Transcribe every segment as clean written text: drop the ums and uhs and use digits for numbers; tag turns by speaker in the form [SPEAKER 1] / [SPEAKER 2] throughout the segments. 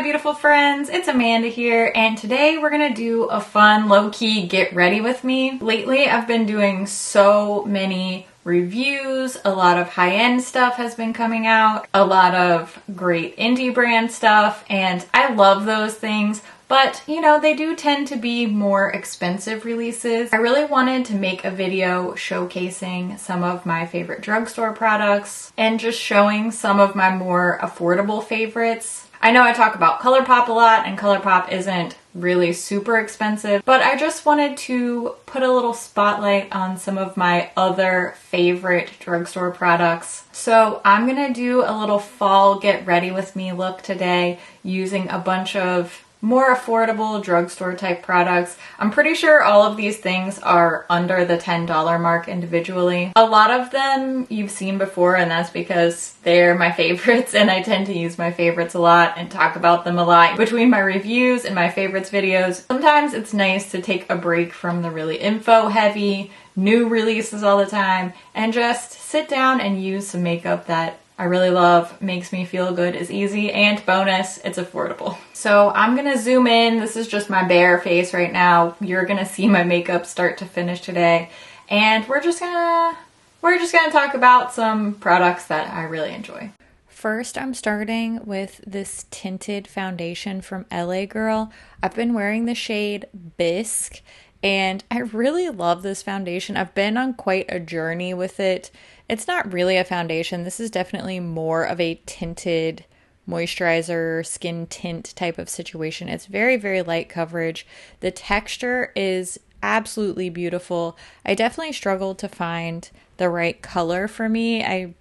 [SPEAKER 1] beautiful friends, it's Amanda here, and today we're gonna do a fun, low-key get ready with me. Lately, I've been doing so many reviews, a lot of high-end stuff has been coming out, a lot of great indie brand stuff, and I love those things. But, you know, they do tend to be more expensive releases. I really wanted to make a video showcasing some of my favorite drugstore products and just showing some of my more affordable favorites. I know I talk about ColourPop a lot, and ColourPop isn't really super expensive, but I just wanted to put a little spotlight on some of my other favorite drugstore products. So I'm gonna do a little fall get ready with me look today using a bunch of more affordable drugstore type products. I'm pretty sure all of these things are under the $10 mark individually. A lot of them you've seen before, and that's because they're my favorites and I tend to use my favorites a lot and talk about them a lot between my reviews and my favorites videos. Sometimes it's nice to take a break from the really info heavy new releases all the time and just sit down and use some makeup that I really love, makes me feel good, is easy, and bonus, it's affordable. So I'm gonna zoom in. This is just my bare face right now. You're gonna see my makeup start to finish today. And we're just gonna talk about some products that I really enjoy. First, I'm starting with this tinted foundation from LA Girl. I've been wearing the shade Bisque, and I really love this foundation. I've been on quite a journey with it. It's not really a foundation. This is definitely more of a tinted moisturizer, skin tint type of situation. It's very, very light coverage. The texture is absolutely beautiful. I definitely struggled to find the right color for me. I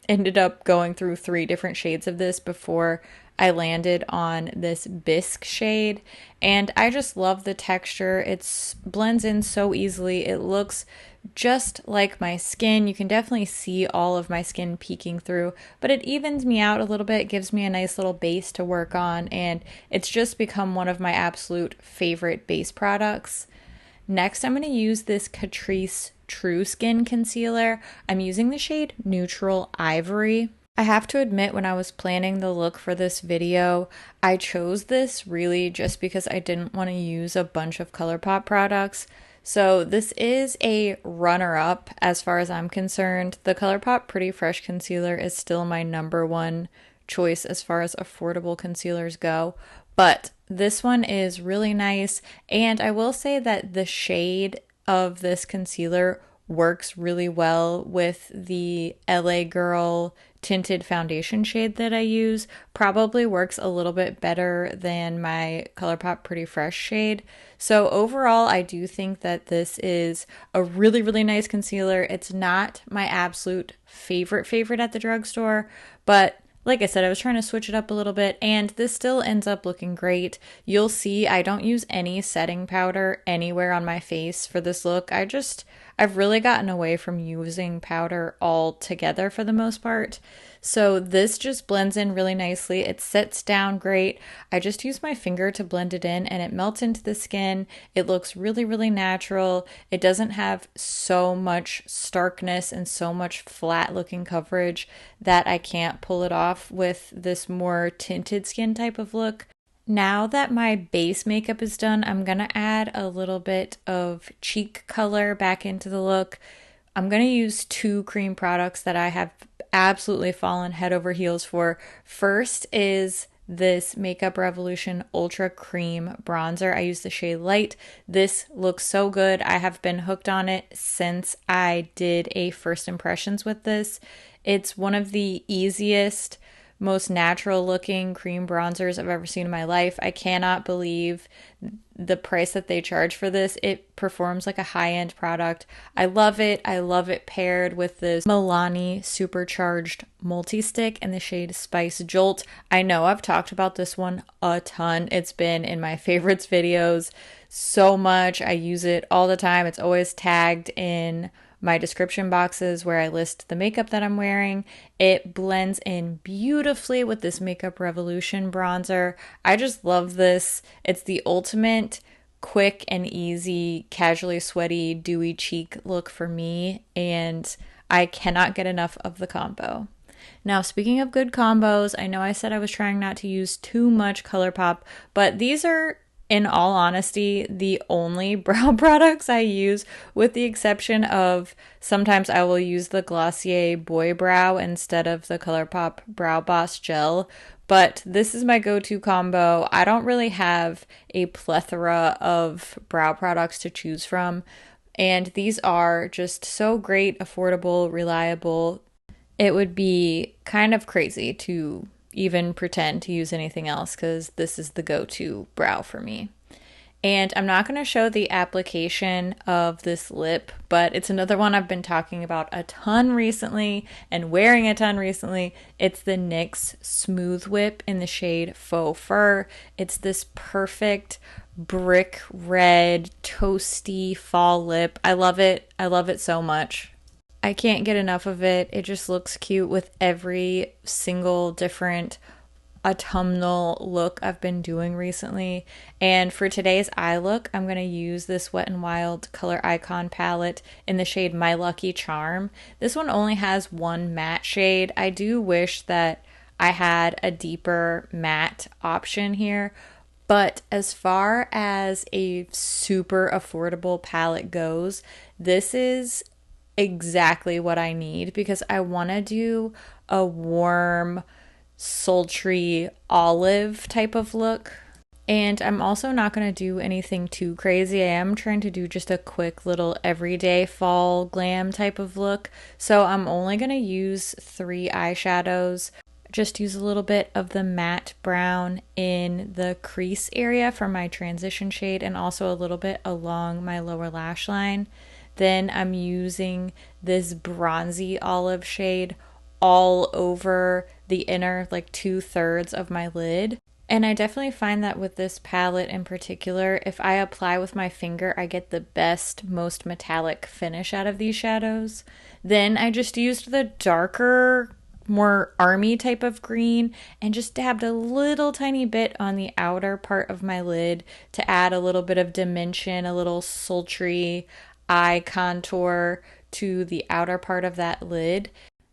[SPEAKER 1] ended up going through 3 different shades of this before I landed on this Bisque shade, and I just love the texture. It blends in so easily. It looks just like my skin. You can definitely see all of my skin peeking through, but it evens me out a little bit, gives me a nice little base to work on, and it's just become one of my absolute favorite base products. Next, I'm going to use this Catrice True Skin Concealer. I'm using the shade Neutral Ivory. I have to admit, when I was planning the look for this video, I chose this really just because I didn't want to use a bunch of ColourPop products. So this is a runner-up as far as I'm concerned. The ColourPop Pretty Fresh Concealer is still my #1 choice as far as affordable concealers go. But this one is really nice, and I will say that the shade of this concealer works really well with the LA Girl tinted foundation shade that I use. Probably works a little bit better than my ColourPop Pretty Fresh shade. So overall, I do think that this is a really, really nice concealer. It's not my absolute favorite at the drugstore, but like I said, I was trying to switch it up a little bit, and this still ends up looking great. You'll see I don't use any setting powder anywhere on my face for this look. I've really gotten away from using powder altogether for the most part. So this just blends in really nicely. It sets down great. I just use my finger to blend it in and it melts into the skin. It looks really, really natural. It doesn't have so much starkness and so much flat looking coverage that I can't pull it off with this more tinted skin type of look. Now that my base makeup is done, I'm going to add a little bit of cheek color back into the look. I'm going to use 2 cream products that I have absolutely fallen head over heels for. First is this Makeup Revolution Ultra Cream Bronzer. I use the shade Light. This looks so good. I have been hooked on it since I did a first impressions with this. It's one of the easiest, most natural looking cream bronzers I've ever seen in my life. I cannot believe the price that they charge for this. It performs like a high-end product. I love it. I love it paired with this Milani Supercharged Multi-Stick in the shade Spice Jolt. I know I've talked about this one a ton. It's been in my favorites videos so much. I use it all the time. It's always tagged in my description boxes where I list the makeup that I'm wearing. It blends in beautifully with this Makeup Revolution bronzer. I just love this. It's the ultimate quick and easy, casually sweaty, dewy cheek look for me, and I cannot get enough of the combo. Now, speaking of good combos, I know I said I was trying not to use too much ColourPop, but these are, in all honesty, the only brow products I use, with the exception of sometimes I will use the Glossier Boy Brow instead of the ColourPop Brow Boss Gel. But this is my go-to combo. I don't really have a plethora of brow products to choose from, and these are just so great, affordable, reliable. It would be kind of crazy to even pretend to use anything else because this is the go-to brow for me. And I'm not going to show the application of this lip, but it's another one I've been talking about a ton recently and wearing a ton recently. It's the NYX Smooth Whip in the shade Faux Fur. It's this perfect brick red, toasty fall lip. I love it. I love it so much. I can't get enough of it. It just looks cute with every single different autumnal look I've been doing recently. And for today's eye look, I'm going to use this Wet n Wild Color Icon palette in the shade My Lucky Charm. This one only has one matte shade. I do wish that I had a deeper matte option here, but as far as a super affordable palette goes, this is exactly what I need because I want to do a warm, sultry olive type of look. And I'm also not going to do anything too crazy. I am trying to do just a quick little everyday fall glam type of look. So I'm only going to use 3 eyeshadows. Just use a little bit of the matte brown in the crease area for my transition shade and also a little bit along my lower lash line. Then I'm using this bronzy olive shade all over the inner, like 2/3 of my lid. And I definitely find that with this palette in particular, if I apply with my finger, I get the best, most metallic finish out of these shadows. Then I just used the darker, more army type of green and just dabbed a little tiny bit on the outer part of my lid to add a little bit of dimension, a little sultry eye contour to the outer part of that lid.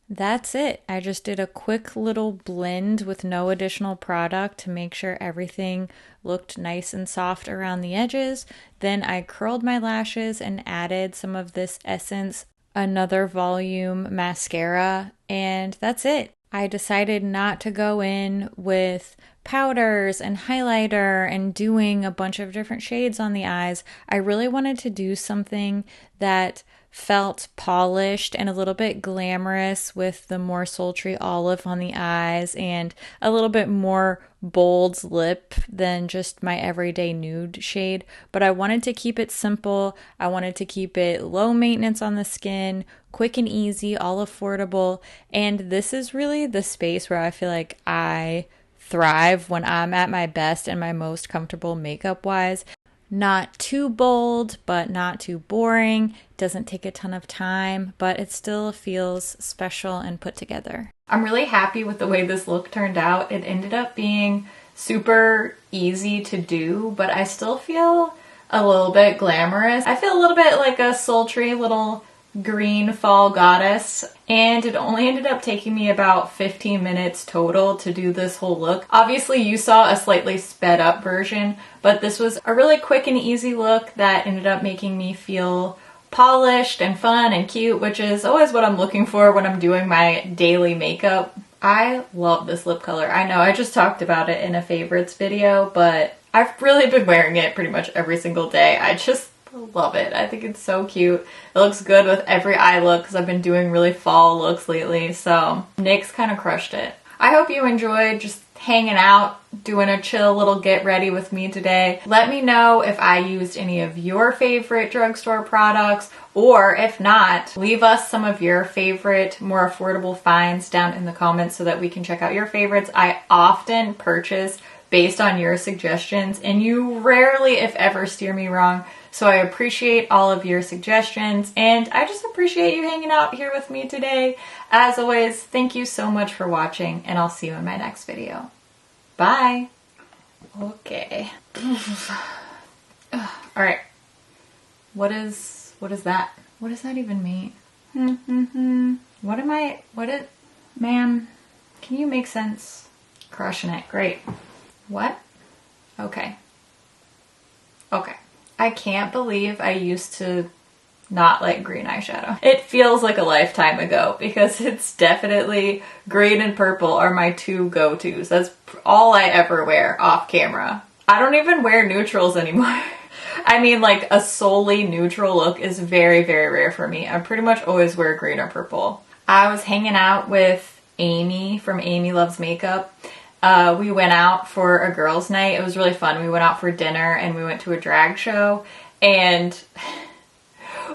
[SPEAKER 1] That's it. I just did a quick little blend with no additional product to make sure everything looked nice and soft around the edges. Then I curled my lashes and added some of this Essence Another Volume mascara, and that's it. I decided not to go in with powders and highlighter and doing a bunch of different shades on the eyes. I really wanted to do something that felt polished and a little bit glamorous with the more sultry olive on the eyes and a little bit more bold lip than just my everyday nude shade. But I wanted to keep it simple. I wanted to keep it low maintenance on the skin, quick and easy, all affordable. And this is really the space where I feel like I thrive when I'm at my best and my most comfortable makeup wise. Not too bold, but not too boring. Doesn't take a ton of time, but it still feels special and put together. I'm really happy with the way this look turned out. It ended up being super easy to do, but I still feel a little bit glamorous. I feel a little bit like a sultry little green fall goddess, and it only ended up taking me about 15 minutes total to do this whole look. Obviously you saw a slightly sped up version, but this was a really quick and easy look that ended up making me feel polished and fun and cute, which is always what I'm looking for when I'm doing my daily makeup. I love this lip color. I know I just talked about it in a favorites video, but I've really been wearing it pretty much every single day. I just love it. I think it's so cute. It looks good with every eye look because I've been doing really fall looks lately, so NYX kind of crushed it. I hope you enjoyed just hanging out, doing a chill little get ready with me today. Let me know if I used any of your favorite drugstore products, or if not, leave us some of your favorite, more affordable finds down in the comments so that we can check out your favorites. I often purchase based on your suggestions, and you rarely, if ever, steer me wrong. So I appreciate all of your suggestions, and I just appreciate you hanging out here with me today. As always, thank you so much for watching, and I'll see you in my next video. Bye! Okay. Alright. What is that? What does that even mean? What Man, can you make sense? Crushing it. Great. What? Okay. Okay. I can't believe I used to not like green eyeshadow. It feels like a lifetime ago because it's definitely green and purple are my two go-tos. That's all I ever wear off camera. I don't even wear neutrals anymore. I mean, like a solely neutral look is very, very rare for me. I pretty much always wear green or purple. I was hanging out with Amy from Amy Loves Makeup. We went out for a girls' night. It was really fun. We went out for dinner and we went to a drag show, and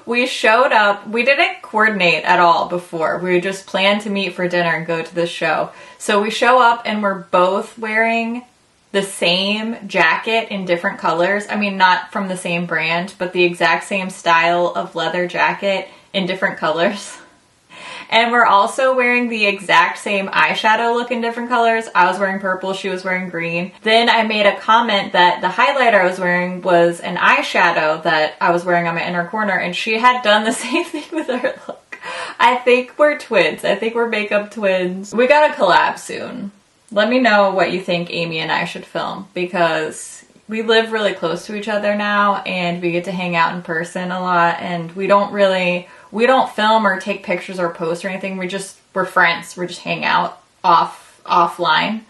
[SPEAKER 1] we showed up. We didn't coordinate at all before. We just planned to meet for dinner and go to the show. So we show up and we're both wearing the same jacket in different colors. I mean, not from the same brand, but the exact same style of leather jacket in different colors. And we're also wearing the exact same eyeshadow look in different colors. I was wearing purple, she was wearing green. Then I made a comment that the highlighter I was wearing was an eyeshadow that I was wearing on my inner corner, and she had done the same thing with her look. I think we're twins. I think we're makeup twins. We gotta collab soon. Let me know what you think Amy and I should film, because we live really close to each other now and we get to hang out in person a lot, and we don't film or take pictures or post or anything. We're friends. We just hang out offline.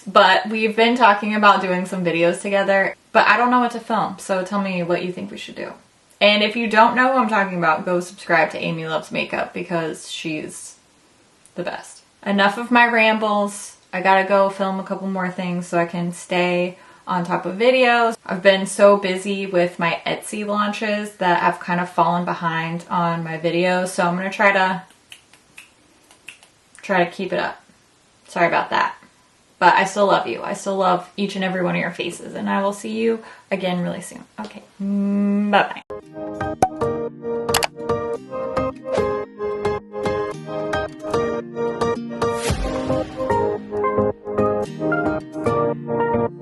[SPEAKER 1] But we've been talking about doing some videos together, but I don't know what to film. So tell me what you think we should do. And if you don't know who I'm talking about, go subscribe to Amy Loves Makeup because she's the best. Enough of my rambles. I gotta go film a couple more things so I can stay on top of videos. I've been so busy with my Etsy launches that I've kind of fallen behind on my videos, so I'm gonna try to keep it up. Sorry about that. But I still love you. I still love each and every one of your faces, and I will see you again really soon. Okay, bye-bye.